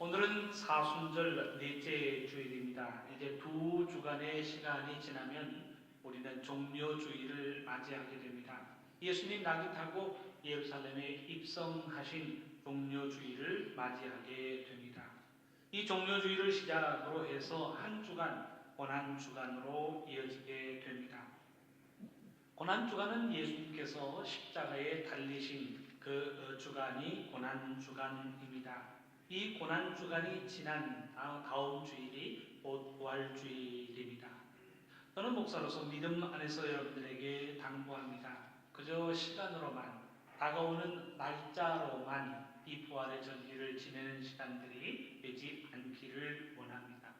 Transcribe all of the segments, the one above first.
오늘은 사순절 넷째 주일입니다. 이제 두 주간의 시간이 지나면 우리는 종료주일을 맞이하게 됩니다. 예수님 낙이 타고 예루살렘에 입성하신 종료주일을 맞이하게 됩니다. 이 종료주일을 시작으로 해서 한 주간 고난주간으로 이어지게 됩니다. 고난주간은 예수님께서 십자가에 달리신 그 주간이 고난주간입니다. 이 고난주간이 지난 다음 주일이 곧 부활주일입니다. 저는 목사로서 믿음 안에서 여러분들에게 당부합니다. 그저 시간으로만, 다가오는 날짜로만 이 부활의 전기를 지내는 시간들이 되지 않기를 원합니다.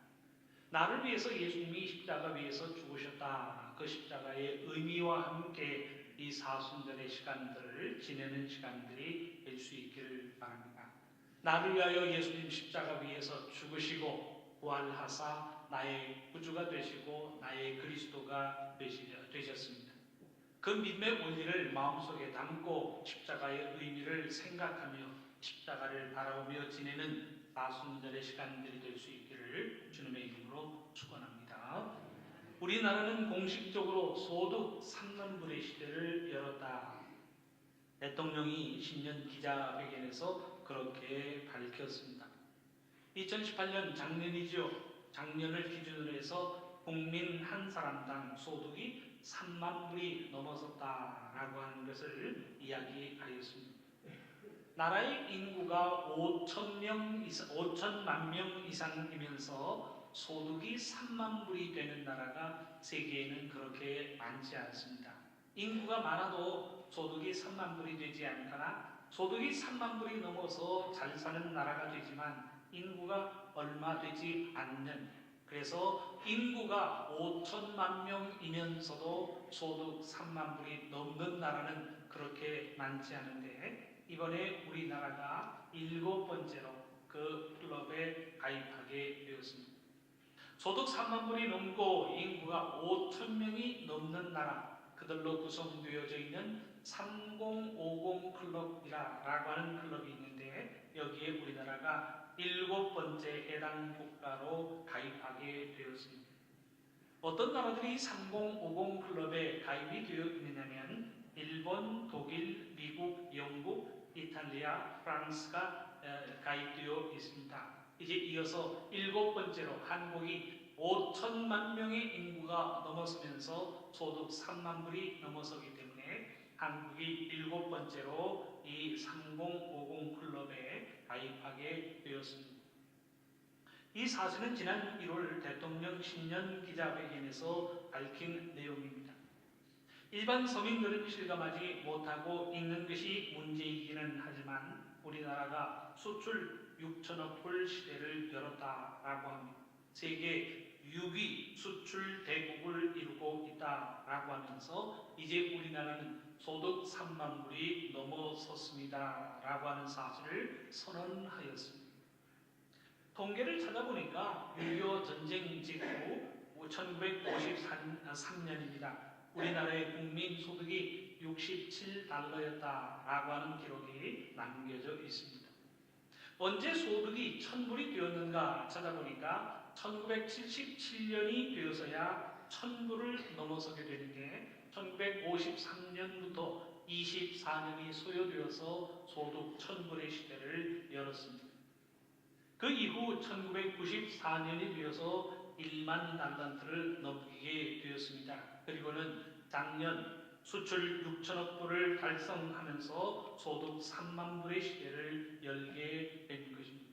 나를 위해서 예수님이 십자가 위에서 죽으셨다. 그 십자가의 의미와 함께 이 사순절의 시간들을 지내는 시간들이 될 수 있기를 바랍니다. 나를 위하여 예수님 십자가 위에서 죽으시고 부활하사 나의 구주가 되시고 나의 그리스도가 되셨습니다. 그 믿음의 원리를 마음속에 담고 십자가의 의미를 생각하며 십자가를 바라보며 지내는 사순절의 시간들이 될 수 있기를 주님의 이름으로 축원합니다. 우리나라는 공식적으로 소득 3만불의 시대를 열었다. 대통령이 신년 기자회견에서 그렇게 밝혔습니다. 2018년 작년이죠. 작년을 기준으로 해서 국민 한 사람당 소득이 3만 불이 넘어섰다라고 하는 것을 이야기하였습니다. 나라의 인구가 5천만 명 이상이면서 소득이 3만 불이 되는 나라가 세계에는 그렇게 많지 않습니다. 인구가 많아도 소득이 3만 불이 되지 않거나 소득이 3만 불이 넘어서 잘 사는 나라가 되지만 인구가 얼마 되지 않는, 그래서 인구가 5천만 명이면서도 소득 3만 불이 넘는 나라는 그렇게 많지 않은데 이번에 우리나라가 7번째로 그 클럽에 가입하게 되었습니다. 소득 3만 불이 넘고 인구가 5천 명이 넘는 나라, 그들로 구성되어져 있는 3050 클럽이라고 하는 클럽이 있는데 여기에 우리나라가 7번째 해당 국가로 가입하게 되었습니다. 어떤 나라들이 3050 클럽에 가입이 되어 있느냐면 일본, 독일, 미국, 영국, 이탈리아, 프랑스가 가입되어 있습니다. 이제 이어서 7번째로 한국이 5천만 명의 인구가 넘어서면서 소득 3만 불이 넘어서기 때문에 한국이 7번째로 이 3050 클럽에 가입하게 되었습니다. 이 사실은 지난 1월 대통령 신년 기자회견에서 밝힌 내용입니다. 일반 서민들은 실감하지 못하고 읽는 것이 문제이기는 하지만 우리나라가 수출 6천억 불 시대를 열었다라고 합니다. 세계 6위 수출 대국을 이루고 있다라고 하면서 이제 우리나라는 소득 3만 불이 넘어섰습니다라고 하는 사실을 선언하였습니다. 통계를 찾아보니까 6.25 전쟁 직후 1953년입니다. 우리나라의 국민 소득이 67달러였다라고 하는 기록이 남겨져 있습니다. 언제 소득이 1000불이 되었는가 찾아보니까 1977년이 되어서야 1000불을 넘어서게 되는데 1953년부터 24년이 소요되어서 소득 1000불의 시대를 열었습니다. 그 이후 1994년이 되어서 1만 달란트를 넘기게 되었습니다. 그리고는 작년 수출 6천억 불을 달성하면서 소득 3만 불의 시대를 열게 된 것입니다.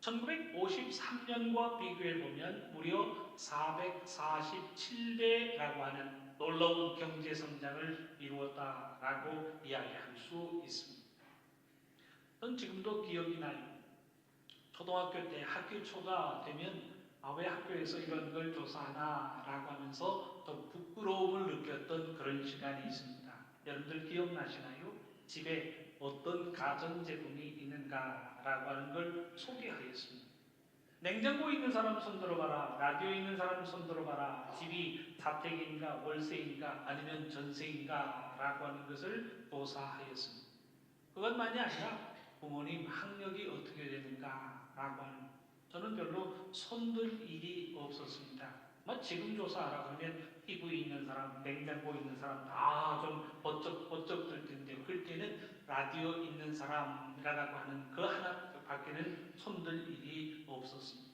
1953년과 비교해보면 무려 447배라고 하는 놀라운 경제성장을 이루었다라고 이야기할 수 있습니다. 저는 지금도 기억이 나요. 초등학교 때 학기 초가 되면 왜 학교에서 이런 걸 조사하나 라고 하면서 또 부끄러움을 느꼈던 그런 시간이 있습니다. 여러분들 기억나시나요? 집에 어떤 가전제품이 있는가 라고 하는 걸 소개하였습니다. 냉장고 있는 사람 손 들어봐라, 라디오 있는 사람 손 들어봐라, 집이 자택인가 월세인가 아니면 전세인가 라고 하는 것을 조사하였습니다. 그것만이 아니라 부모님 학력이 어떻게 되는가, 라고 하는, 저는 별로 손들 일이 없었습니다. 지금 조사하라 그러면 피부에 있는 사람, 냉장고 있는 사람 다 좀 번쩍번쩍 들 텐데, 그때는 라디오 있는 사람이라고 하는 그 하나 밖에는 손들 일이 없었습니다.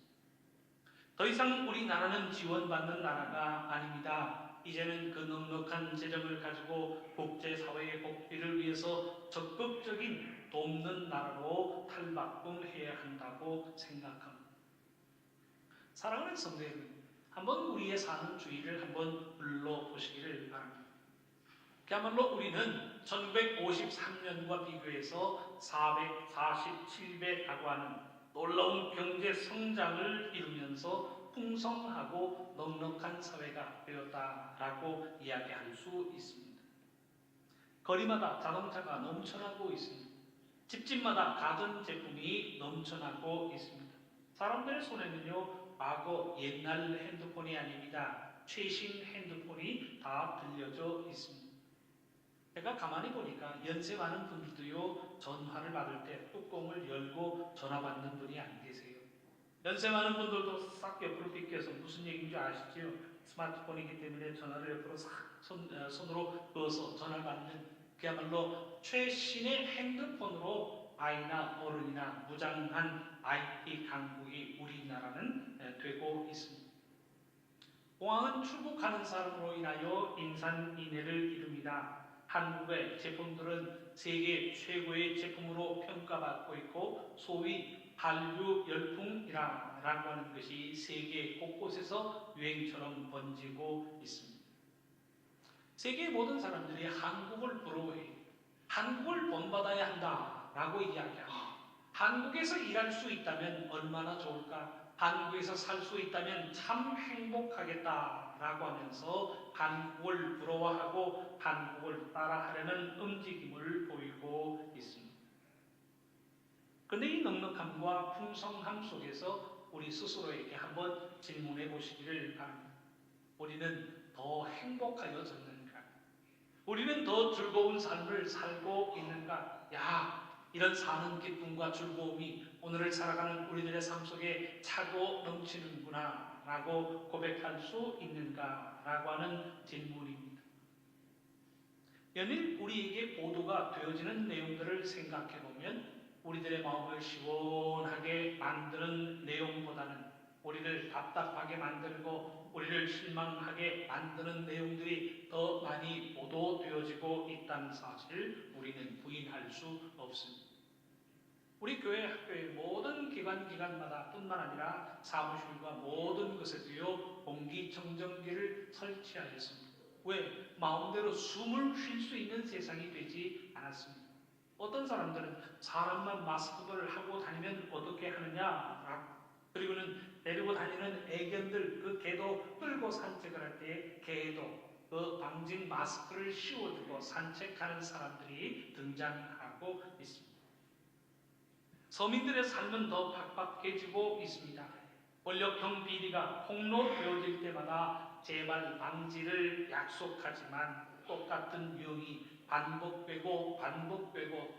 더 이상 우리나라는 지원받는 나라가 아닙니다. 이제는 그 넉넉한 재정을 가지고 국제사회의 복비를 위해서 적극적인 돕는 나라로 탈바꿈해야 한다고 생각합니다. 사랑하는 성도 여러분, 한번 우리의 사는 주의를 한번 불러보시기를 바랍니다. 그야말로 우리는 1953년과 비교해서 447배라고 하는 놀라운 경제 성장을 이루면서 풍성하고 넉넉한 사회가 되었다라고 이야기할 수 있습니다. 거리마다 자동차가 넘쳐나고 있습니다. 집집마다 가전제품이 넘쳐나고 있습니다. 사람들의 손에는요, 과거 옛날 핸드폰이 아닙니다. 최신 핸드폰이 다 들려져 있습니다. 제가 가만히 보니까 연세 많은 분들도요, 전화를 받을 때 뚜껑을 열고 전화 받는 분이 안 계세요. 연세 많은 분들도 싹 옆으로 빗겨서 무슨 얘기인지 아시죠? 스마트폰이기 때문에 전화를 옆으로 싹 손으로 넣어서 전화를 받는, 그야말로 최신의 핸드폰으로 아이나 어른이나 무장한 IT 강국이 우리나라는 되고 있습니다. 공항은 출국하는 사람으로 인하여 인산인해를 이룹니다. 한국의 제품들은 세계 최고의 제품으로 평가받고 있고, 소위 한류 열풍이라고 하는 것이 세계 곳곳에서 유행처럼 번지고 있습니다. 세계의 모든 사람들이 한국을 부러워해요. 한국을 본받아야 한다라고 이야기합니다. 한국에서 일할 수 있다면 얼마나 좋을까? 한국에서 살 수 있다면 참 행복하겠다라고 하면서 한국을 부러워하고 한국을 따라하려는 움직임을 보이고 있습니다. 그런데 이 넉넉함과 풍성함 속에서 우리 스스로에게 한번 질문해 보시기를 바랍니다. 우리는 더 행복하여졌는가? 우리는 더 즐거운 삶을 살고 있는가? 이런 사는 기쁨과 즐거움이 오늘을 살아가는 우리들의 삶 속에 차고 넘치는구나 라고 고백할 수 있는가 라고 하는 질문입니다. 연일 우리에게 보도가 되어지는 내용들을 생각해 보면 우리들의 마음을 시원하게 만드는 내용보다는 우리를 답답하게 만들고 우리를 실망하게 만드는 내용들이 더 많이 보도되어지고 있다는 사실 우리는 부인할 수 없습니다. 우리 교회 학교의 모든 기관마다 뿐만 아니라 사무실과 모든 것에도요, 공기청정기를 설치하였습니다. 왜? 마음대로 숨을 쉴 수 있는 세상이 되지 않았습니다. 어떤 사람들은 사람만 마스크를 하고 다니면 어떻게 하느냐, 그리고는 데리고 다니는 애견들, 그 개도 끌고 산책을 할 때 개도 그 방진 마스크를 씌워주고 산책하는 사람들이 등장하고 있습니다. 서민들의 삶은 더 팍팍해지고 있습니다. 권력형 비리가 폭로되어질 때마다 재발 방지를 약속하지만 똑같은 유형이 반복되고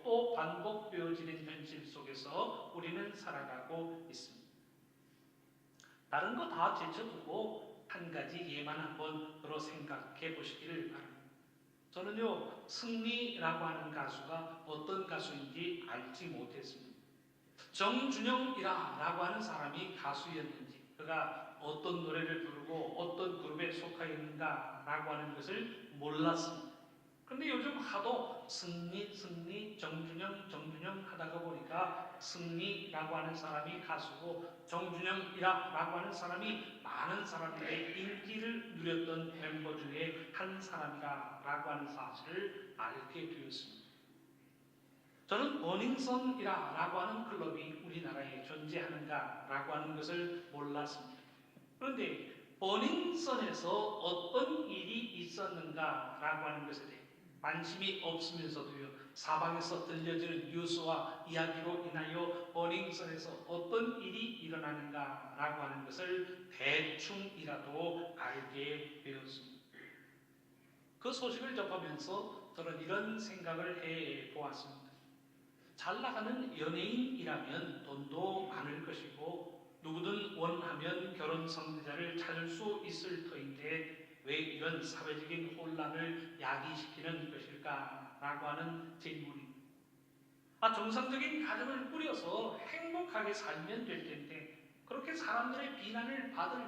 또 반복되어지는 현실 속에서 우리는 살아가고 있습니다. 다른 거 다 제쳐두고 한 가지 예만 한번 들어 생각해 보시기를 바랍니다. 저는요, 승리라고 하는 가수가 어떤 가수인지 알지 못했습니다. 정준영이라고 하는 사람이 가수였는지, 그가 어떤 노래를 부르고 어떤 그룹에 속하였는가라고 하는 것을 몰랐습니다. 그런데 요즘 하도 승리, 정준영 하다가 보니까 승리라고 하는 사람이 가수고 정준영이라고 하는 사람이 많은 사람들의 인기를 누렸던 멤버 중에 한 사람이라고 하는 사실을 알게 되었습니다. 저는 버닝썬이라고 하는 클럽이 우리나라에 존재하는가라고 하는 것을 몰랐습니다. 그런데 버닝썬에서 어떤 일이 있었는가라고 하는 것에 대해 관심이 없으면서도요, 사방에서 들려지는 뉴스와 이야기로 인하여 버닝썬에서 어떤 일이 일어나는가라고 하는 것을 대충이라도 알게 되었습니다. 그 소식을 접하면서 저는 이런 생각을 해 보았습니다. 잘 나가는 연예인이라면 돈도 많을 것이고 원하면 결혼 상대자를 찾을 수 있을 터인데 왜 이런 사회적인 혼란을 야기시키는 것일까라고 하는 질문입니다. 정상적인 가정을 꾸려서 행복하게 살면 될 텐데 그렇게 사람들의 비난을 받을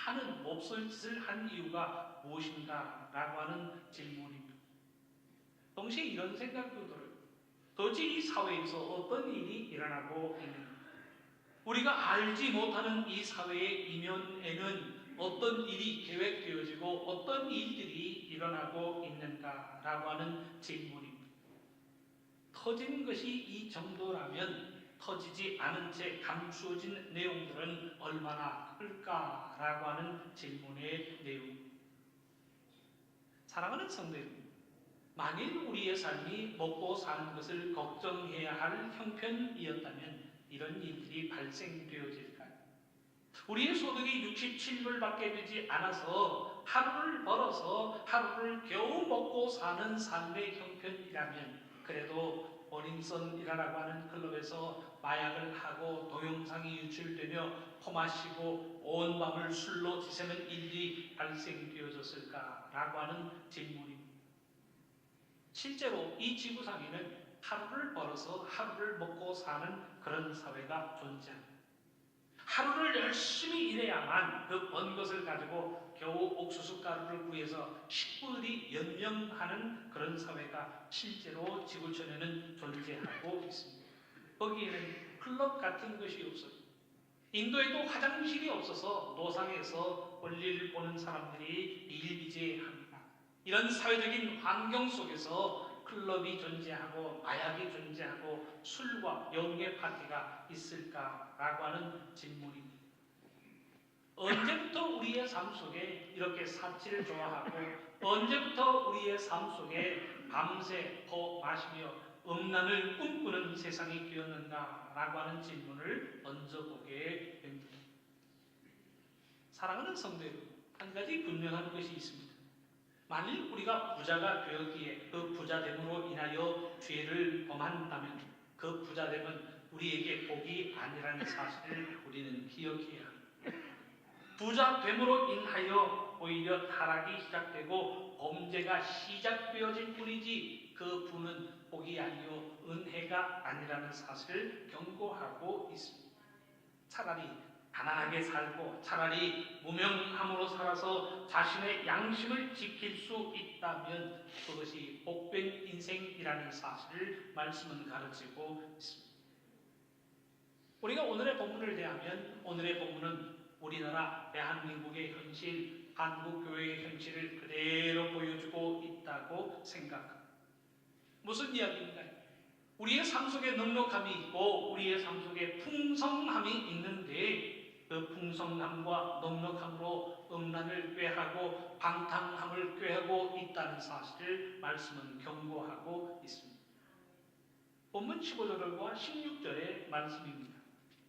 많은 몹쓸 짓을 한 이유가 무엇인가 라고 하는 질문입니다. 동시에 이런 생각도 들어요. 도대체 이 사회에서 어떤 일이 일어나고 있는가? 우리가 알지 못하는 이 사회의 이면에는 어떤 일이 계획되어지고 어떤 일들이 일어나고 있는가라고 하는 질문입니다. 터진 것이 이 정도라면 터지지 않은 채 감추어진 내용들은 얼마나 클까라고 하는 질문의 내용입니다. 사랑하는 성도 여러분, 만일 우리의 삶이 먹고 사는 것을 걱정해야 할 형편이었다면 이런 일들이 발생되어질까요? 우리의 소득이 67불밖에 되지 않아서 하루를 벌어서 하루를 겨우 먹고 사는 삶의 형편이라면 그래도 버닝썬이라고 하는 클럽에서 마약을 하고 동영상이 유출되며 퍼마시고 온 밤을 술로 지새는 일이 발생되어졌을까라고 하는 질문입니다. 실제로 이 지구상에는 하루를 벌어서 하루를 먹고 사는 그런 사회가 존재합니다. 하루를 열심히 일해야만 그 번 것을 가지고 겨우 옥수수 가루를 구해서 식구들이 연명하는 그런 사회가 실제로 지구촌에는 존재하고 있습니다. 거기에는 클럽 같은 것이 없어요. 인도에도 화장실이 없어서 노상에서 볼일 보는 사람들이 일비제합니다. 이런 사회적인 환경 속에서 클럽이 존재하고 마약이 존재하고 술과 연계 파티가 있을까라고 하는 질문입니다. 언제부터 우리의 삶 속에 이렇게 사치를 좋아하고 언제부터 우리의 삶 속에 밤새 마시며 음란을 꿈꾸는 세상이 되었는가라고 하는 질문을 던져보게 됩니다. 사랑하는 성도 여러분, 한 가지 분명한 것이 있습니다. 만일 우리가 부자가 되었기에 그 부자됨으로 인하여 죄를 범한다면 그 부자됨은 우리에게 복이 아니라는 사실을 우리는 기억해야 합니다. 부자됨으로 인하여 오히려 타락이 시작되고 범죄가 시작되어질 뿐이지 그 부는 복이 아니요 은혜가 아니라는 사실을 경고하고 있습니다. 차라리 가난하게 살고 차라리 무명함으로 살아서 자신의 양심을 지킬 수 있다면 그것이 복된 인생이라는 사실을 말씀은 가르치고 있습니다. 우리가 오늘의 본문을 대하면 오늘의 본문은 우리나라 대한민국의 현실, 한국교회의 현실을 그대로 보여주고 있다고 생각합니다. 무슨 이야기인가요? 우리의 삶 속에 넉넉함이 있고 우리의 삶 속에 풍성함이 있는데 그 풍성함과 넉넉함으로 음란을 꾀하고 방탕함을 꾀하고 있다는 사실을 말씀은 경고하고 있습니다. 본문 15절과 16절의 말씀입니다.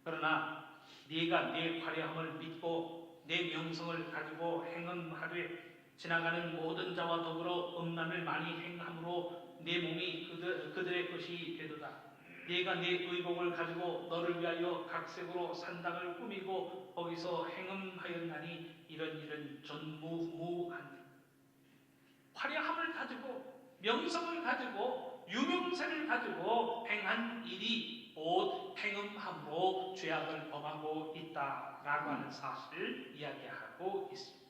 그러나 네가 내 화려함을 믿고 내 명성을 가지고 행음하되 지나가는 모든 자와 더불어 음란을 많이 행함으로 내 몸이 그들의 것이 되도다. 네가 내 의복을 가지고 너를 위하여 각색으로 산당을 꾸미고 거기서 행음하였나니 이런 전무무하니 화려함을 가지고 명성을 가지고 유명세를 가지고 행한 일이 곧 행음함으로 죄악을 범하고 있다라고 하는 사실을 이야기하고 있습니다.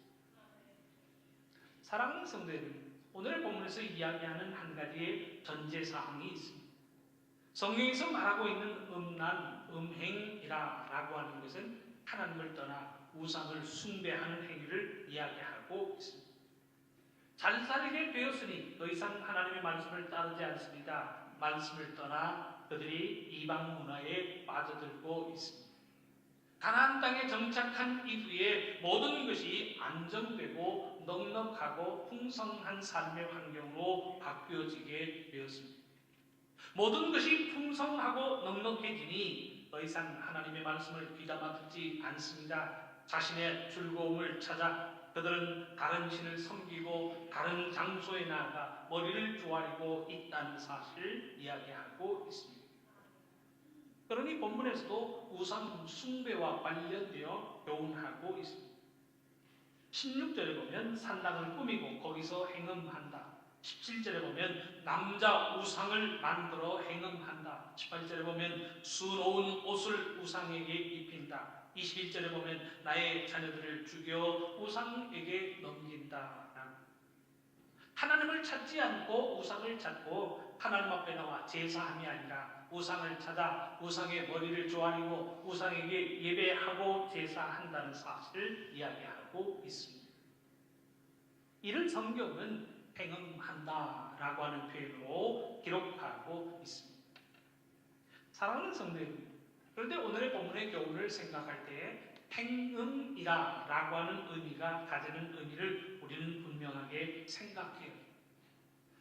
사랑하는 성도 여러분, 오늘 본문에서 이야기하는 한 가지의 전제사항이 있습니다. 성경에서 말하고 있는 음란, 음행이라고 하는 것은 하나님을 떠나 우상을 숭배하는 행위를 이야기하고 있습니다. 잘 살게 되었으니 더 이상 하나님의 말씀을 따르지 않습니다. 말씀을 떠나 그들이 이방 문화에 빠져들고 있습니다. 가나안 땅에 정착한 이후에 모든 것이 안정되고 넉넉하고 풍성한 삶의 환경으로 바뀌어지게 되었습니다. 모든 것이 풍성하고 넉넉해지니 더 이상 하나님의 말씀을 귀담아 듣지 않습니다. 자신의 즐거움을 찾아 그들은 다른 신을 섬기고 다른 장소에 나아가 머리를 조아리고 있다는 사실을 이야기하고 있습니다. 그러니 본문에서도 우상 숭배와 관련되어 교훈하고 있습니다. 16절에 보면 산당을 꾸미고 거기서 행음한다. 17절에 보면 남자 우상을 만들어 행음한다. 18절에 보면 수놓은 옷을 우상에게 입힌다. 21절에 보면 나의 자녀들을 죽여 우상에게 넘긴다. 하나님을 찾지 않고 우상을 찾고 하나님 앞에 나와 제사함이 아니라 우상을 찾아 우상의 머리를 조아리고 우상에게 예배하고 제사한다는 사실을 이야기하고 있습니다. 이를 성경은 행음한다라고 하는 표현으로 기록하고 있습니다. 사랑하는 성도 여러분, 그런데 오늘의 본문의 교훈을 생각할 때 행음이라고 하는 의미가 가지는 의미를 우리는 분명하게 생각해요.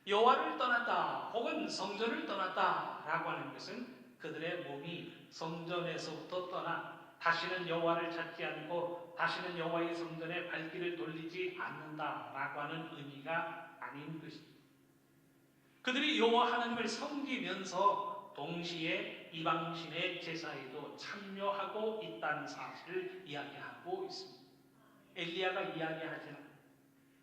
여호와를 떠났다 혹은 성전을 떠났다라고 하는 것은 그들의 몸이 성전에서부터 떠나 다시는 여호와를 찾지 않고 다시는 여호와의 성전에 발길을 돌리지 않는다라고 하는 의미가 아닌 것입니다. 그들이 여호와 하나님을 섬기면서 동시에 이방신의 제사에도 참여하고 있다는 사실을 이야기하고 있습니다. 엘리야가 이야기하지만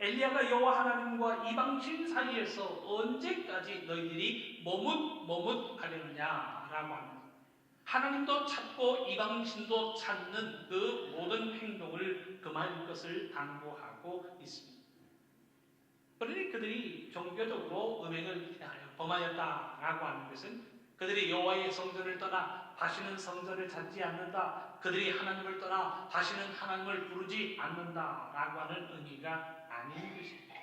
엘리야가 여호와 하나님과 이방신 사이에서 언제까지 너희들이 머뭇머뭇하려느냐라고 합니다. 하나님도 찾고 이방신도 찾는 그 모든 행동을 금할 것을 당부하고 있습니다. 그러니 그들이 종교적으로 음행을 범하였다라고 하는 것은 그들이 여호와의 성전을 떠나 다시는 성전을 찾지 않는다. 그들이 하나님을 떠나 다시는 하나님을 부르지 않는다라고 하는 의미가 아닌 것입니다.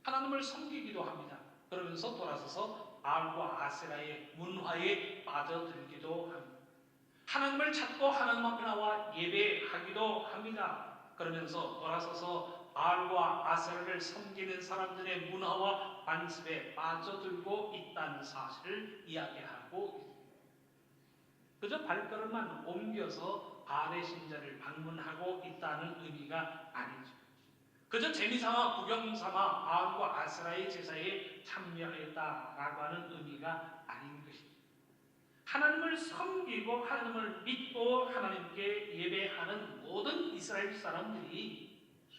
하나님을 섬기기도 합니다. 그러면서 돌아서서 바알과 아세라의 문화에 빠져들기도 합니다. 하나님을 찾고 하나님 앞에 나와 예배하기도 합니다. 그러면서 돌아서서 바알과 아세라를 섬기는 사람들의 문화와 관습에 빠져들고 있다는 사실을 이야기하고 있습니다. 그저 발걸음만 옮겨서 바알의 신전을 방문하고 있다는 의미가 아니죠. 그저 재미삼아 구경삼아 바알과 아세라의 제사에 참여했다라고 하는 의미가 아닌 것입니다. 하나님을 섬기고 하나님을 믿고 하나님께 예배하는 모든 이스라엘 사람들이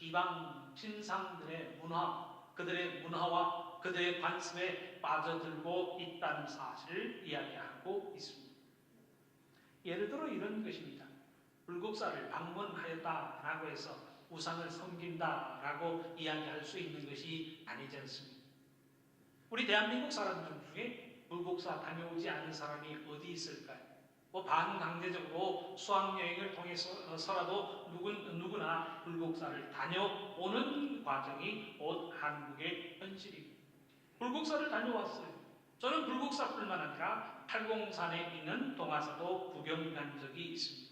이방 신상들의 문화, 그들의 문화와 그들의 관습에 빠져들고 있다는 사실을 이야기하고 있습니다. 예를 들어 이런 것입니다. 불국사를 방문하였다라고 해서 우상을 섬긴다라고 이야기할 수 있는 것이 아니지 않습니까? 우리 대한민국 사람들 중에 불국사 다녀오지 않은 사람이 어디 있을까요? 반강제적으로 수학여행을 통해서라도 누구나 불국사를 다녀오는 과정이 곧 한국의 현실입니다. 불국사를 다녀왔어요. 저는 불국사뿐만 아니라 팔공산에 있는 동화사도 구경 간 적이 있습니다.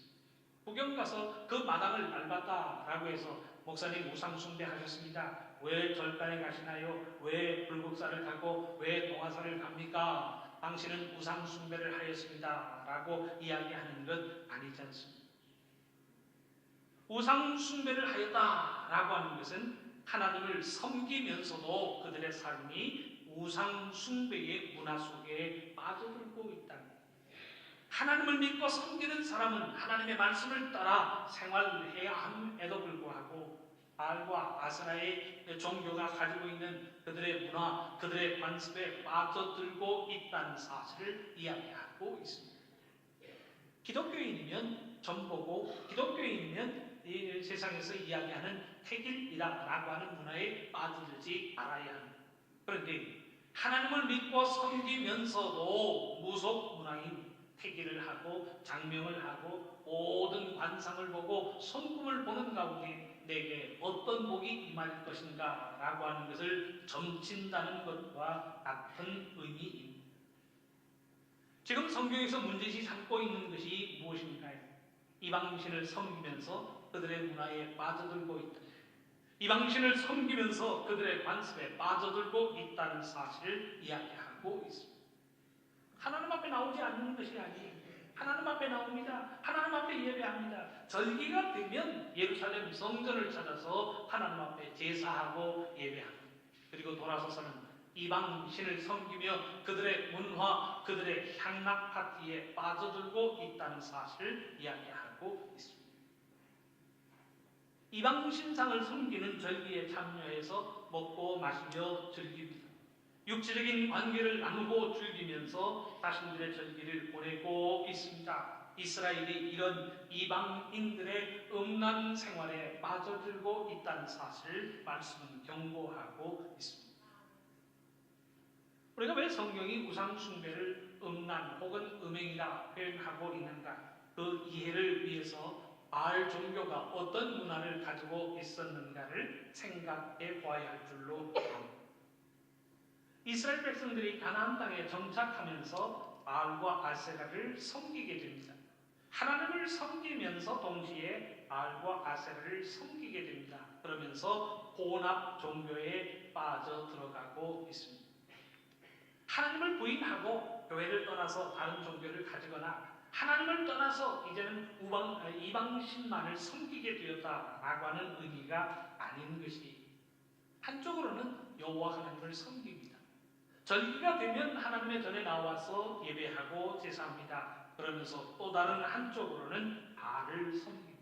구경 가서 그 마당을 밟았다라고 해서 목사님 우상 숭배하셨습니다. 왜 절간에 가시나요? 왜 불국사를 가고 왜 동화사를 갑니까? 당신은 우상 숭배를 하였습니다. 라고 이야기하는 것 아니지 않습니까? 우상 숭배를 하였다라고 하는 것은 하나님을 섬기면서도 그들의 삶이 우상 숭배의 문화 속에 빠져들고 있다. 하나님을 믿고 섬기는 사람은 하나님의 말씀을 따라 생활해야 함에도 불구하고 바알과 아세라의 종교가 가지고 있는 그들의 문화, 그들의 관습에 빠져들고 있다는 사실을 이야기하고 있습니다. 기독교인이면 전보고 기독교인이면 이 세상에서 이야기하는 택일이라고 하는 문화에 빠져들지 말아야 합니다. 그런데 하나님을 믿고 섬기면서도 무속 문화인 택일을 하고 장명을 하고 모든 관상을 보고 손금을 보는 가운데 내게 어떤 복이 임할 것인가 라고 하는 것을 점친다는 것과 같은 의미입니다. 지금 성경에서 문제시 삼고 있는 것이 무엇인가요? 이방신을 섬기면서 그들의 문화에 빠져들고 있다. 이방신을 섬기면서 그들의 관습에 빠져들고 있다는 사실을 이야기하고 있습니다. 하나님 앞에 나오지 않는 것이 아니에요. 하나님 앞에 나옵니다. 하나님 앞에 예배합니다. 절기가 되면 예루살렘 성전을 찾아서 하나님 앞에 제사하고 예배합니다. 그리고 돌아서서는 이방신을 섬기며 그들의 문화, 그들의 향락 파티에 빠져들고 있다는 사실을 이야기하고 있습니다. 이방신상을 섬기는 절기에 참여해서 먹고 마시며 즐깁니다. 육체적인 관계를 나누고 즐기면서 자신들의 절기를 보내고 있습니다. 이스라엘이 이런 이방인들의 음란 생활에 빠져들고 있다는 사실을 말씀은 경고하고 있습니다. 우리가 왜 성경이 우상 숭배를 음란 혹은 음행이라 표현하고 있는가? 그 이해를 위해서 바알 종교가 어떤 문화를 가지고 있었는가를 생각해 보아야 할 줄로 압니다. 이스라엘 백성들이 가나안 땅에 정착하면서 바알과 아세라를 섬기게 됩니다. 하나님을 섬기면서 동시에 바알과 아세라를 섬기게 됩니다. 그러면서 혼합 종교에 빠져 들어가고 있습니다. 하나님을 부인하고 교회를 떠나서 다른 종교를 가지거나 하나님을 떠나서 이제는 이방신만을 섬기게 되었다라고 하는 의미가 아닌 것이, 한쪽으로는 여호와 하나님을 섬깁니다. 절기가 되면 하나님의 전에 나와서 예배하고 제사합니다. 그러면서 또 다른 한쪽으로는 바알을 섬깁니다.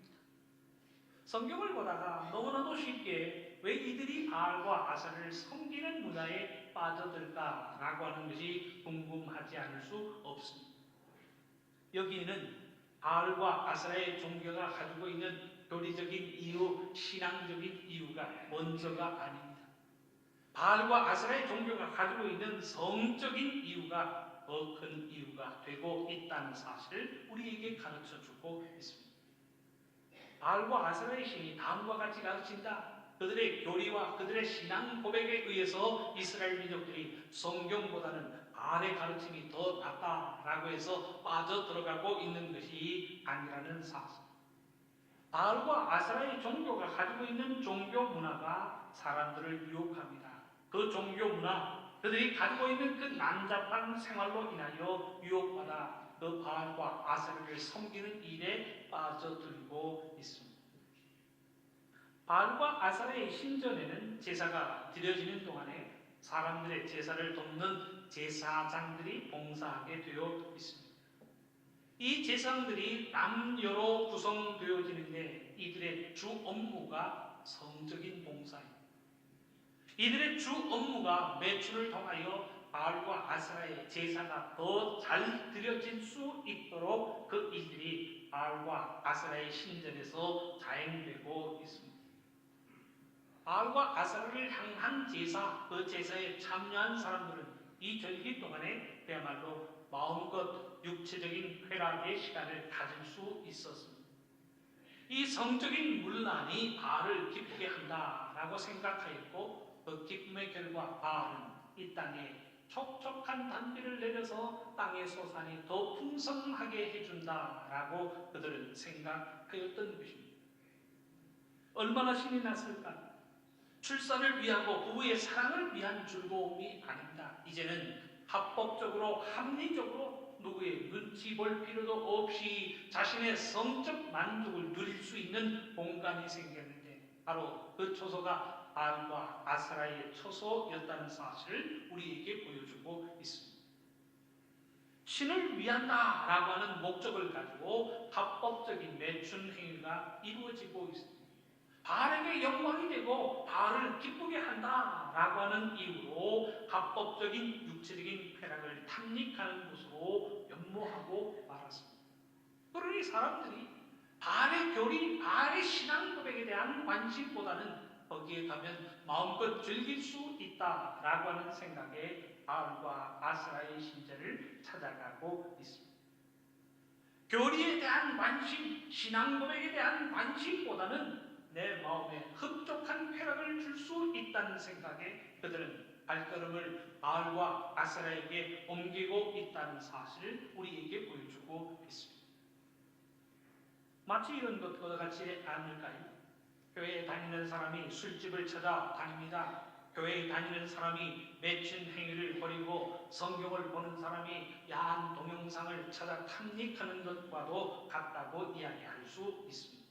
성경을 보다가 너무나도 쉽게 왜 이들이 바알과 아세라를 섬기는 문화에 빠져들까라고 하는 것이 궁금하지 않을 수 없습니다. 여기는 바알과 아세라의 종교가 가지고 있는 교리적인 이유, 신앙적인 이유가 먼저가 아닙니다. 바알과 아세라의 종교가 가지고 있는 성적인 이유가 더 큰 이유가 되고 있다는 사실을 우리에게 가르쳐주고 있습니다. 바알과 아세라의 신이 다음과 같이 가르친다. 그들의 교리와 그들의 신앙 고백에 의해서 이스라엘 민족들이 성경보다는 바알의 가르침이 더 낫다라고 해서 빠져들어가고 있는 것이 아니라는 사실. 바알과 아세라의 종교가 가지고 있는 종교 문화가 사람들을 유혹합니다. 그 종교 문화, 그들이 가지고 있는 그 난잡한 생활로 인하여 유혹받아 그 바알과 아세라를 섬기는 일에 빠져들고 있습니다. 바알과 아세라의 신전에는 제사가 드려지는 동안에 사람들의 제사를 돕는 제사장들이 봉사하게 되어 있습니다. 이 제사장들이 남녀로 구성되어지는데 이들의 주 업무가 성적인 봉사입니다. 이들의 주 업무가 매출을 통하여 바알과 아세라의 제사가 더 잘 드려질 수 있도록 그 일들이 바알과 아세라의 신전에서 자행되고 있습니다. 바알과 아세라를 향한 제사, 그 제사에 참여한 사람들은 이 절기 동안에 그야말로 마음껏 육체적인 쾌락의 시간을 가질 수 있었습니다. 이 성적인 문란이 바알을 기쁘게 한다라고 생각하였고, 그 기쁨의 결과 바알은 이 땅에 촉촉한 단비를 내려서 땅의 소산이 더 풍성하게 해준다라고 그들은 생각하였던 것입니다. 얼마나 신이 났을까? 출산을 위하고 부부의 사랑을 위한 즐거움이 아닙니다. 이제는 합법적으로 합리적으로 누구의 눈치 볼 필요도 없이 자신의 성적 만족을 누릴 수 있는 공간이 생겼는데, 바로 그 초소가 바알과 아세라의 초소였다는 사실을 우리에게 보여주고 있습니다. 신을 위한다라고 하는 목적을 가지고 합법적인 매춘 행위가 이루어지고 있습니다. 바알에게 영광이 되고 바알을 기쁘게 한다라고 하는 이유로 합법적인 육체적인 쾌락을 탐닉하는 것으로 연모하고 말았습니다. 그러니 사람들이 바알의 교리, 바알의 신앙 고백에 대한 관심보다는 거기에 가면 마음껏 즐길 수 있다라고 하는 생각에 바알과 아세라의 신전을 찾아가고 있습니다. 교리에 대한 관심, 신앙 고백에 대한 관심보다는 내 마음에 흡족한 쾌락을 줄 수 있다는 생각에 그들은 발걸음을 바알과 아세라에게 옮기고 있다는 사실을 우리에게 보여주고 있습니다. 마치 이런 것과 같지 않을까요? 교회에 다니는 사람이 술집을 찾아다닙니다. 교회에 다니는 사람이 매춘 행위를 벌이고 성경을 보는 사람이 야한 동영상을 찾아 탐닉하는 것과도 같다고 이야기할 수 있습니다.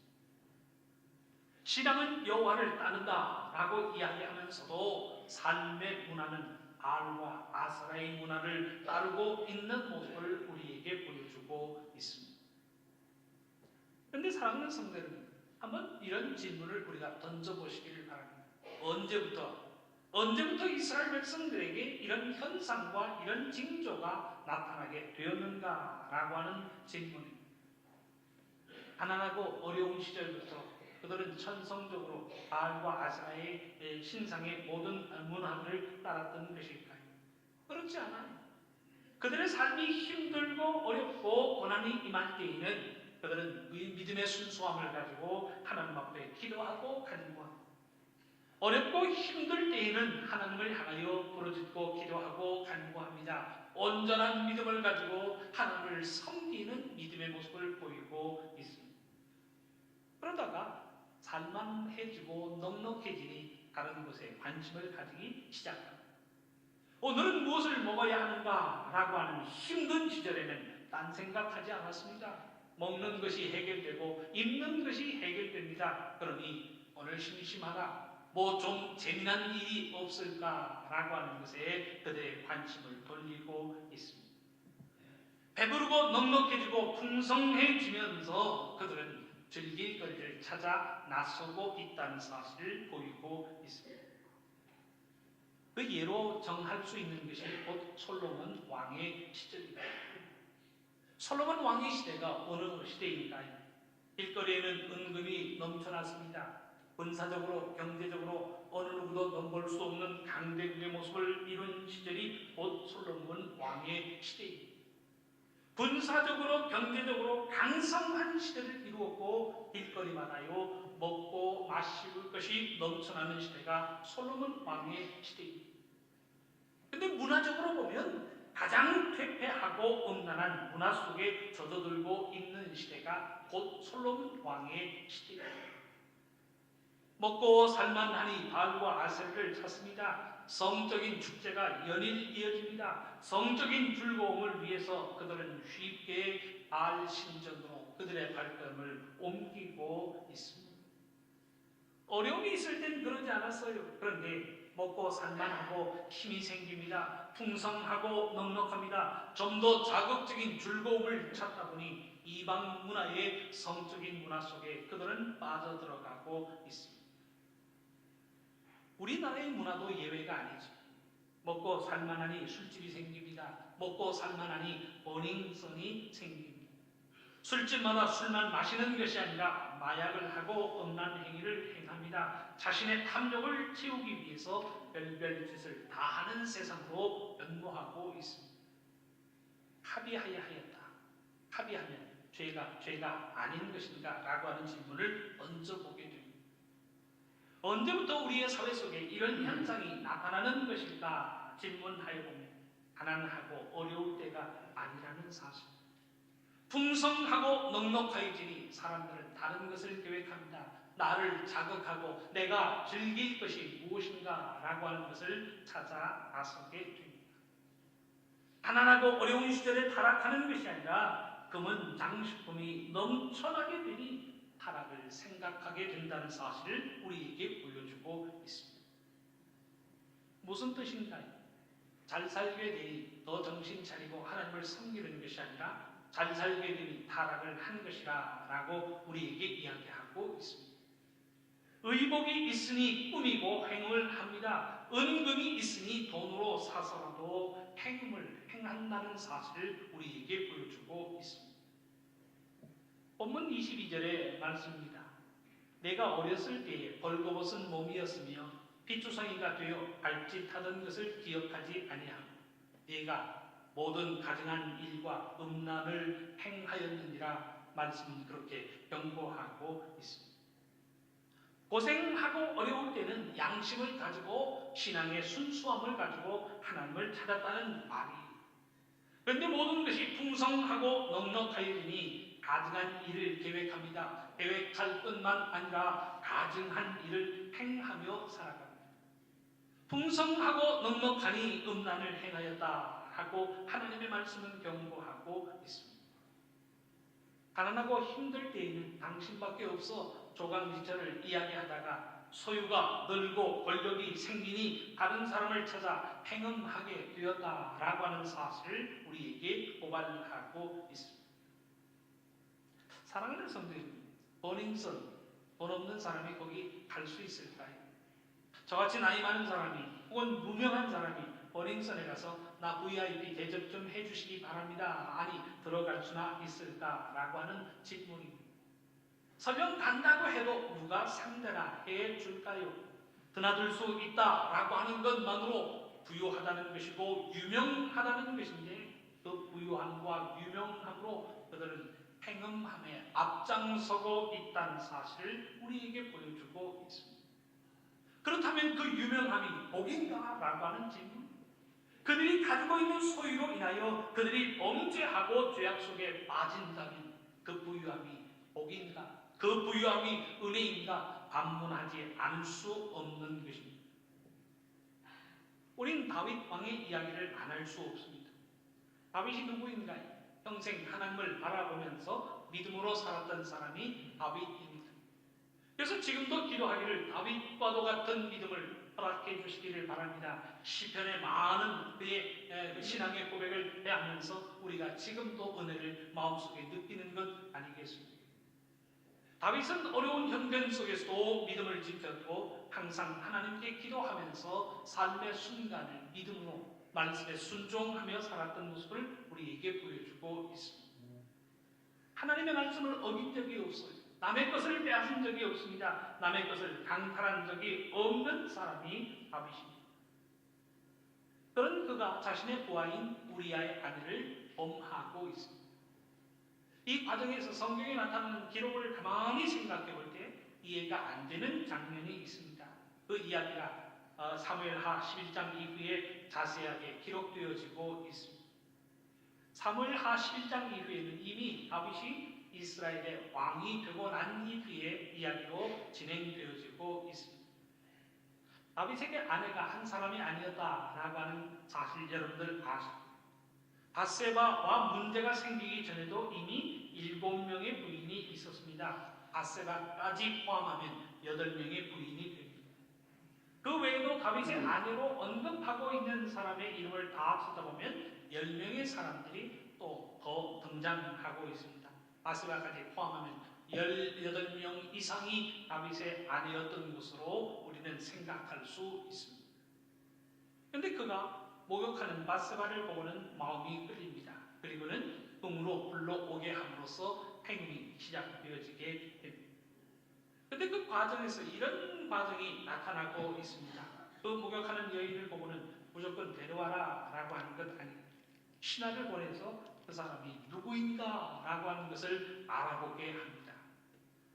신앙은 여호와를 따른다라고 이야기하면서도 삶의 문화는 바알과 아세라의 문화를 따르고 있는 모습을 우리에게 보여주고 있습니다. 그런데 사랑하는 성도 여러분, 한번 이런 질문을 우리가 던져보시기를 바랍니다. 언제부터 이스라엘 백성들에게 이런 현상과 이런 징조가 나타나게 되었는가라고 하는 질문입니다. 가난하고 어려운 시절부터 그들은 천성적으로 바알과 아세라의 신상의 모든 문화를 따랐던 것일까요? 그렇지 않아요. 그들의 삶이 힘들고 어렵고 고난이 임할 때에는 그들은 믿음의 순수함을 가지고 하나님 앞에 기도하고 간구합니다. 어렵고 힘들 때에는 하나님을 향하여 부르짖고 기도하고 간구합니다. 온전한 믿음을 가지고 하나님을 섬기는 믿음의 모습을 보이고 있습니다. 그러다가 산만해지고 넉넉해지니 다른 것에 관심을 가지기 시작합니다. 오늘은 무엇을 먹어야 하는가 라고 하는 힘든 시절에는 딴 생각하지 않았습니다. 먹는 것이 해결되고 입는 것이 해결됩니다. 그러니 오늘 심심하다, 뭐 좀 재미난 일이 없을까 라고 하는 것에 그들의 관심을 돌리고 있습니다. 배부르고 넉넉해지고 풍성해지면서 그들은 즐길 거리를 찾아 나서고 있다는 사실을 보이고 있습니다. 그 예로 정할 수 있는 것이 곧 솔로몬 왕의 시절입니다. 솔로몬 왕의 시대가 어느 시대인가요? 길거리에는 은금이 넘쳐났습니다. 군사적으로 경제적으로 어느 누구도 넘볼 수 없는 강대국의 모습을 이룬 시절이 곧 솔로몬 왕의 시대입니다. 군사적으로 경제적으로 강성한 시대를 이루었고 길거리마다요 먹고 마실 것이 넘쳐나는 시대가 솔로몬 왕의 시대입니다. 그런데 문화적으로 보면 가장 퇴폐하고 음란한 문화 속에 젖어들고 있는 시대가 곧 솔로몬 왕의 시대입니다. 먹고 살만하니 바알과 아세라를 찾습니다. 성적인 축제가 연일 이어집니다. 성적인 즐거움을 위해서 그들은 쉽게 바알 신전으로 그들의 발걸음을 옮기고 있습니다. 어려움이 있을 땐 그러지 않았어요. 그런데 먹고 살만하고 힘이 생깁니다. 풍성하고 넉넉합니다. 좀 더 자극적인 즐거움을 찾다 보니 이방 문화의 성적인 문화 속에 그들은 빠져들어가고 있습니다. 우리나라의 문화도 예외가 아니죠. 먹고 살만하니 술집이 생깁니다. 먹고 살만하니 버닝썬이 생깁니다. 술집마다 술만 마시는 것이 아니라 마약을 하고 음란 행위를 행합니다. 자신의 탐욕을 채우기 위해서 별별 짓을 다 하는 세상으로 변모하고 있습니다. 합의하여 하였다. 합의하면 죄가 아닌 것인가? 라고 하는 질문을 던져보게 됩니다. 언제부터 우리의 사회 속에 이런 현상이 나타나는 것일까 질문하여 보면 가난하고 어려울 때가 아니라는 사실. 풍성하고 넉넉하여지니 사람들은 다른 것을 계획합니다. 나를 자극하고 내가 즐길 것이 무엇인가 라고 하는 것을 찾아 나서게 됩니다. 가난하고 어려운 시절에 타락하는 것이 아니라 금은 장식품이 넘쳐나게 되니 타락을 생각하게 된다는 사실을 우리에게 보여주고 있습니다. 무슨 뜻인가요? 잘 살게 되니 더 정신 차리고 하나님을 섬기는 것이 아니라 잘 살게 되니 타락을 한 것이라 라고 우리에게 이야기하고 있습니다. 의복이 있으니 꾸미고 행음을 합니다. 은금이 있으니 돈으로 사서라도 행음을 행한다는 사실을 우리에게 보여주고 있습니다. 본문 22절의 말씀입니다. 내가 어렸을 때에 벌거벗은 몸이었으며 핏주성이가 되어 발짓하던 것을 기억하지 아니하고 네가 모든 가증한 일과 음란을 행하였느니라 말씀은 그렇게 경고하고 있습니다. 고생하고 어려울 때는 양심을 가지고 신앙의 순수함을 가지고 하나님을 찾았다는 말이에요. 그런데 모든 것이 풍성하고 넉넉하여지니 가증한 일을 계획합니다. 계획할 뿐만 아니라 가증한 일을 행하며 살아갑니다. 풍성하고 넉넉하니 음란을 행하였다 하고 하나님의 말씀은 경고하고 있습니다. 가난하고 힘들 때에는 당신밖에 없어 조강지처를 이야기하다가 소유가 늘고 권력이 생기니 다른 사람을 찾아 행음하게 되었다라고 하는 사실을 우리에게 고발하고 있습니다. 사랑하는 성도님, 버닝썬, 돈 없는 사람이 거기 갈 수 있을까요? 저같이 나이 많은 사람이 혹은 무명한 사람이 버닝썬에 가서 나 VIP 대접 좀 해주시기 바랍니다. 아니 들어갈 수나 있을까라고 하는 질문입니다. 설령 간다고 해도 누가 상대나 해줄까요? 드나들 수 있다라고 하는 것만으로 부유하다는 것이고 유명하다는 것인데 그 부유함과 유명함으로 그들은 행음함에 앞장서고 있다는 사실을 우리에게 보여주고 있습니다. 그렇다면 그 유명함이 복인가? 라고 하는 질문. 그들이 가지고 있는 소유로 인하여 그들이 범죄하고 죄악 속에 빠진다면 그 부유함이 복인가? 그 부유함이 은혜인가? 반문하지 않을 수 없는 것입니다. 우린 다윗 왕의 이야기를 안 할 수 없습니다. 다윗이 누구인가요? 평생 하나님을 바라보면서 믿음으로 살았던 사람이 다윗입니다. 그래서 지금도 기도하기를 다윗과도 같은 믿음을 허락해 주시기를 바랍니다. 시편의 많은 그의 신앙의 고백을 해하면서 우리가 지금도 은혜를 마음속에 느끼는 것 아니겠습니까? 다윗은 어려운 형편 속에서도 믿음을 지켰고 항상 하나님께 기도하면서 삶의 순간을 믿음으로 말씀에 순종하며 살았던 모습을 우리에게 보여주고 있습니다. 하나님의 말씀을 어긴 적이 없어요. 남의 것을 빼앗은 적이 없습니다. 남의 것을 강탈한 적이 없는 사람이 다윗입니다. 그런 그가 자신의 부하인 우리아의 아내를 범하고 있습니다. 이 과정에서 성경에 나타나는 기록을 가만히 생각해 볼 때 이해가 안 되는 장면이 있습니다. 그 이야기가 사무엘하 11장 이후에 자세하게 기록되어지고 있습니다. 사무엘하 11장 이후에는 이미 다윗이 이스라엘의 왕이 되고 난 이후의 이야기로 진행되어지고 있습니다. 다윗에게 아내가 한 사람이 아니었다라고 하는 사실 여러분들 아십니까? 바세바와 문제가 생기기 전에도 이미 7명의 부인이 있었습니다. 바세바까지 포함하면 8명의 부인이 됩니다. 그 외에도 다윗의 아내로 언급하고 있는 사람의 이름을 다 찾아보면 10명의 사람들이 또 더 등장하고 있습니다. 바세바까지 포함하면 18명 이상이 다윗의 아내였던 것으로 우리는 생각할 수 있습니다. 그런데 그가 목욕하는 바세바를 보고는 마음이 끌립니다. 그리고는 궁으로 불러오게 함으로써 행위 시작되어지게 됩니다. 그런데 그 과정에서 이런 과정이 나타나고 있습니다. 그 목욕하는 여인을 보고는 무조건 데려와라 라고 하는 것 아닙니다. 신하를 보내서 그 사람이 누구인가 라고 하는 것을 알아보게 합니다.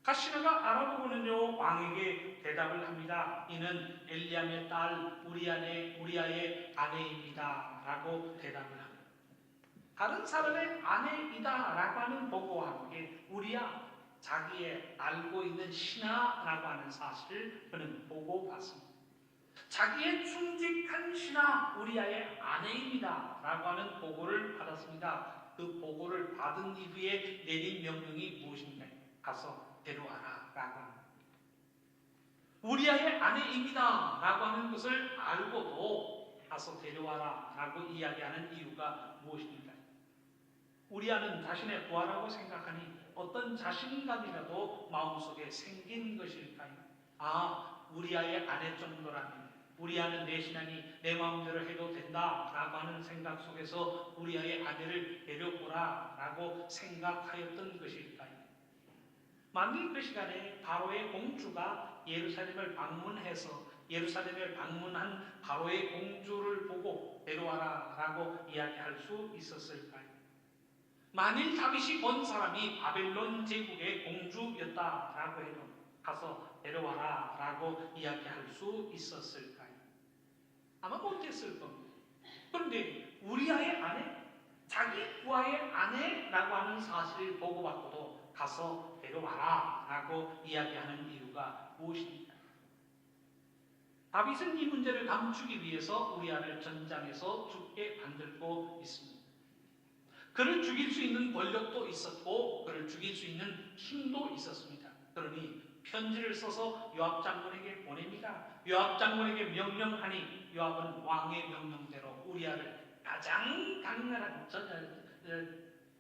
가시나가 알아보고는요 왕에게 대답을 합니다. 이는 엘리암의 딸 우리아의 아내입니다 라고 대답을 합니다. 다른 사람의 아내이다 라고 하는 보고와 함께 우리아 자기의 알고 있는 신하라고 하는 사실을 그는 보고받습니다. 자기의 충직한 신하 우리아의 아내입니다 라고 하는 보고를 받았습니다. 그 보고를 받은 이후에 내린 명령이 무엇인가요? 가서 데려와라 라고 합니다. 우리아의 아내입니다 라고 하는 것을 알고도 가서 데려와라 라고 이야기하는 이유가 무엇입니까? 우리아는 자신의 부하라고 생각하니 어떤 자신감이라도 마음속에 생긴 것일까요? 우리아의 아내 정도라면 우리아는 내 신앙이 내 마음대로 해도 된다 라고 하는 생각 속에서 우리아의 아내를 데려오라 라고 생각하였던 것일까요? 만일 그 시간에 바로의 공주가 예루살렘을 방문해서 예루살렘을 방문한 바로의 공주를 보고 데려와라 라고 이야기할 수 있었을까요? 만일 다윗이 본 사람이 바벨론 제국의 공주였다라고 해도 가서 데려와라 라고 이야기할 수 있었을까요? 아마 못했을 겁니다. 그런데 우리아의 아내, 자기 부하의 아내라고 하는 사실을 보고받고도 가서 데려와라 라고 이야기하는 이유가 무엇입니까? 다윗은 이 문제를 감추기 위해서 우리아를 전장에서 죽게 만들고 있습니다. 그를 죽일 수 있는 권력도 있었고 그를 죽일 수 있는 힘도 있었습니다. 그러니 편지를 써서 요압 장군에게 보냅니다. 요압 장군에게 명령하니 요압은 왕의 명령대로 우리아를 가장 강렬한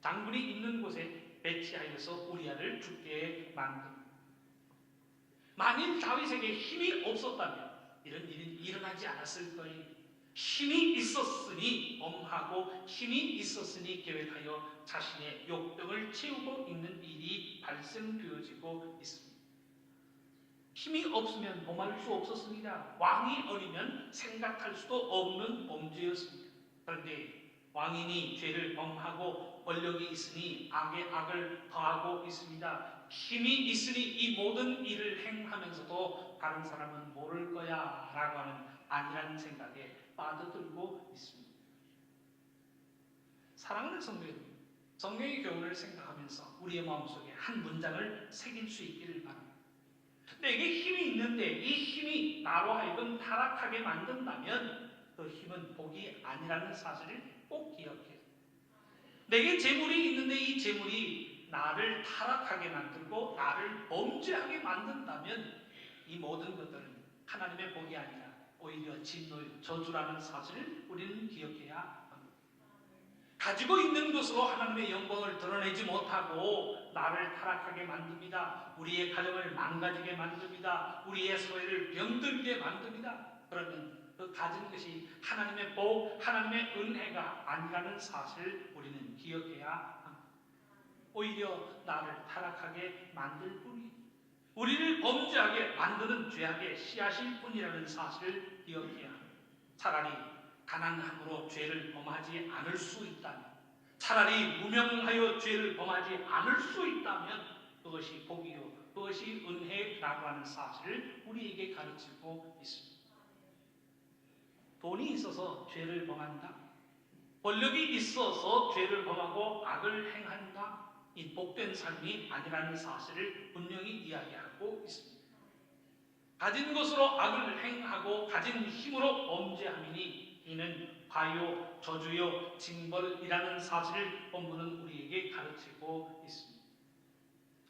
장군이 있는 곳에 배치하여서 우리아를 죽게 만듭니다. 만일 다윗에게 힘이 없었다면 이런 일이 일어나지 않았을 거예요. 힘이 있었으니 엄하고 힘이 있었으니 계획하여 자신의 욕병을 채우고 있는 일이 발생되어지고 있습니다. 힘이 없으면 범할 수 없었습니다. 왕이 어리면 생각할 수도 없는 범죄였습니다. 그런데 왕인이 죄를 범하고 권력이 있으니 악에 악을 더하고 있습니다. 힘이 있으니 이 모든 일을 행하면서도 다른 사람은 모를 거야 라고 하는 아니라는 생각에 빠져들고 있습니다. 사랑하는 성도 여러분, 성경의 교훈을 생각하면서 우리의 마음속에 한 문장을 새길 수 있기를 바랍니다. 내게 힘이 있는데 이 힘이 나로 하여금 타락하게 만든다면 그 힘은 복이 아니라는 사실을 꼭 기억해요. 내게 재물이 있는데 이 재물이 나를 타락하게 만들고 나를 범죄하게 만든다면 이 모든 것들은 하나님의 복이 아니라 오히려 진노요, 저주라는 사실을 우리는 기억해야 합니다. 가지고 있는 것으로 하나님의 영광을 드러내지 못하고 나를 타락하게 만듭니다. 우리의 가정을 망가지게 만듭니다. 우리의 소유를 병들게 만듭니다. 그러면 그 가진 것이 하나님의 복, 하나님의 은혜가 아니라는 사실을 우리는 기억해야 합니다. 오히려 나를 타락하게 만들 뿐이 우리를 범죄하게 만드는 죄악의 씨앗일 뿐이라는 사실을 기억해야 합니다. 차라리 가난함으로 죄를 범하지 않을 수 있다면, 차라리 무명하여 죄를 범하지 않을 수 있다면 그것이 복이요, 그것이 은혜라고 하는 사실을 우리에게 가르치고 있습니다. 돈이 있어서 죄를 범한다, 권력이 있어서 죄를 범하고 악을 행한다, 이 복된 삶이 아니라는 사실을 분명히 이야기하고 있습니다. 가진 것으로 악을 행하고 가진 힘으로 범죄함이니 이는 과요, 저주요, 징벌이라는 사실을 본문은 우리에게 가르치고 있습니다.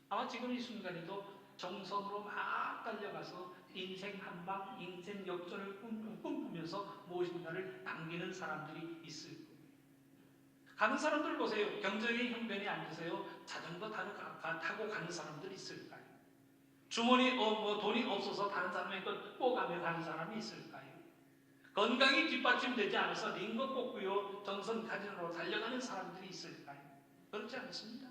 아마 지금 이 순간에도 정성으로 막 달려가서 인생 한방, 인생 역전을 꿈꾸면서 무엇인가를 남기는 사람들이 있을 거예요. 가는 사람들 보세요. 경정의 형편에 앉으세요. 자전거 타고 가는 사람들이 있을까요? 주머니 돈이 없어서 다른 사람의 것 뽀가며 가는 사람이 있을까요? 건강이 뒷받침되지 않아서 링거 꽂고요 정성 가진으로 달려가는 사람들이 있을까요? 그렇지 않습니다.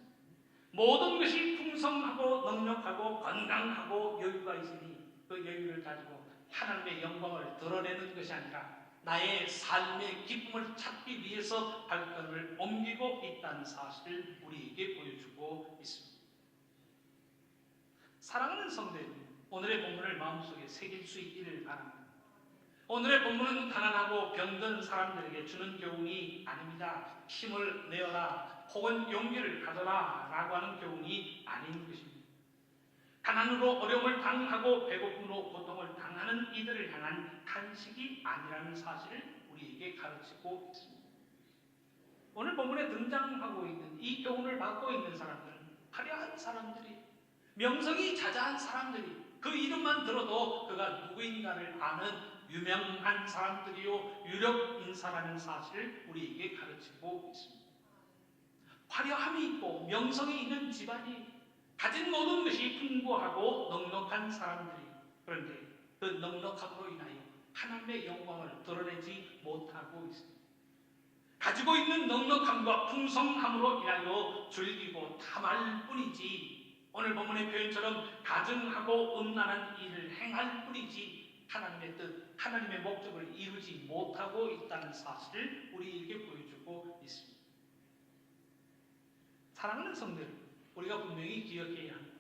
모든 것이 풍성하고 넉넉하고 건강하고 여유가 있으니 그 여유를 가지고 하나님의 영광을 드러내는 것이 아니라 나의 삶의 기쁨을 찾기 위해서 발걸음을 옮기고 있다는 사실을 우리에게 보여주고 있습니다. 사랑하는 성도 여러분, 오늘의 본문을 마음속에 새길 수 있기를 바랍니다. 오늘의 본문은 가난하고 병든 사람들에게 주는 교훈이 아닙니다. 힘을 내어라 혹은 용기를 가져라 라고 하는 교훈이 아닌 것입니다. 가난으로 어려움을 당하고 배고픔으로 고통을 당하는 이들을 향한 탄식이 아니라는 사실을 우리에게 가르치고 있습니다. 오늘 본문에 등장하고 있는 이 교훈을 받고 있는 사람들은 화려한 사람들이, 명성이 자자한 사람들이, 그 이름만 들어도 그가 누구인가를 아는 유명한 사람들이요 유력 인사라는 사실을 우리에게 가르치고 있습니다. 화려함이 있고 명성이 있는 집안이, 가진 모든 것이 풍부하고 넉넉한 사람들이, 그런데 그 넉넉함으로 인하여 하나님의 영광을 드러내지 못하고 있습니다. 가지고 있는 넉넉함과 풍성함으로 인하여 즐기고 탐할 뿐이지, 오늘 본문의 표현처럼 가증하고 음란한 일을 행할 뿐이지 하나님의 뜻, 하나님의 목적을 이루지 못하고 있다는 사실을 우리에게 보여주고 있습니다. 사랑하는 성도 여러분, 우리가 분명히 기억해야 합니다.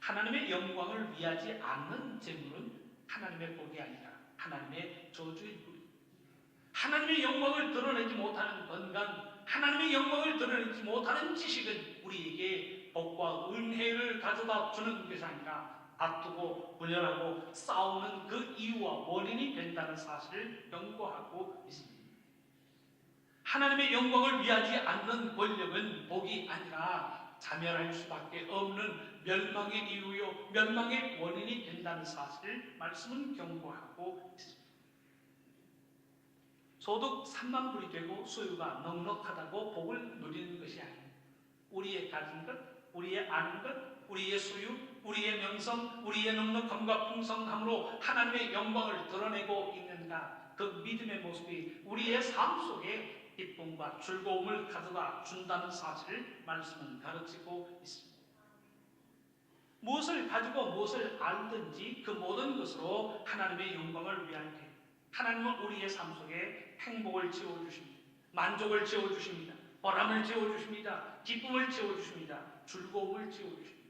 하나님의 영광을 위하지 않는 재물은 하나님의 복이 아니라 하나님의 저주일 뿐입니다. 하나님의 영광을 드러내지 못하는 건강, 하나님의 영광을 드러내지 못하는 지식은 우리에게 복과 은혜를 가져다 주는 것이 아니라 다투고 분열하고 싸우는 그 이유와 원인이 된다는 사실을 경고하고 있습니다. 하나님의 영광을 위하지 않는 권력은 복이 아니라 자멸할 수밖에 없는 멸망의 이유요, 멸망의 원인이 된다는 사실을 말씀은 경고하고 있습니다. 소득 3만 불이 되고 소유가 넉넉하다고 복을 누리는 것이 아닙니다. 우리의 가진 것, 우리의 아는 것, 우리의 소유, 우리의 명성, 우리의 넉넉함과 풍성함으로 하나님의 영광을 드러내고 있는가, 그 믿음의 모습이 우리의 삶 속에 기쁨과 즐거움을 가져다 준다는 사실을 말씀은 가르치고 있습니다. 무엇을 가지고 무엇을 알든지 그 모든 것으로 하나님의 영광을 위할 때 하나님은 우리의 삶 속에 행복을 채워주십니다. 만족을 채워주십니다. 보람을 채워주십니다. 기쁨을 채워주십니다. 즐거움을 채워주십니다.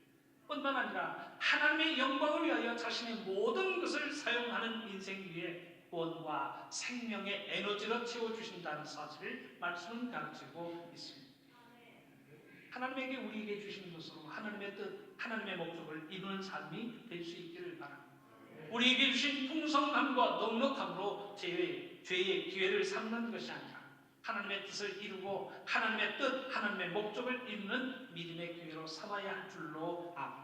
뿐만 아니라 하나님의 영광을 위하여 자신의 모든 것을 사용하는 인생 위에 구원과 생명의 에너지로 채워주신다는 사실을 말씀은 가르치고 있습니다. 하나님에게 우리에게 주신 것으로 하나님의 뜻, 하나님의 목적을 이루는 삶이 될 수 있기를 바랍니다. 우리에게 주신 풍성함과 넉넉함으로 죄의 기회를 삼는 것이 아니라 하나님의 뜻을 이루고 하나님의 뜻, 하나님의 목적을 이루는 믿음의 기회로 삼아야 할 줄로 압니다.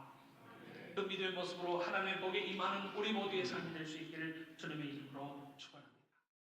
그 믿음의 모습으로 하나님의 복에 임하는 우리 모두의 삶이 될 수 있기를 주님의 이름으로 축원합니다.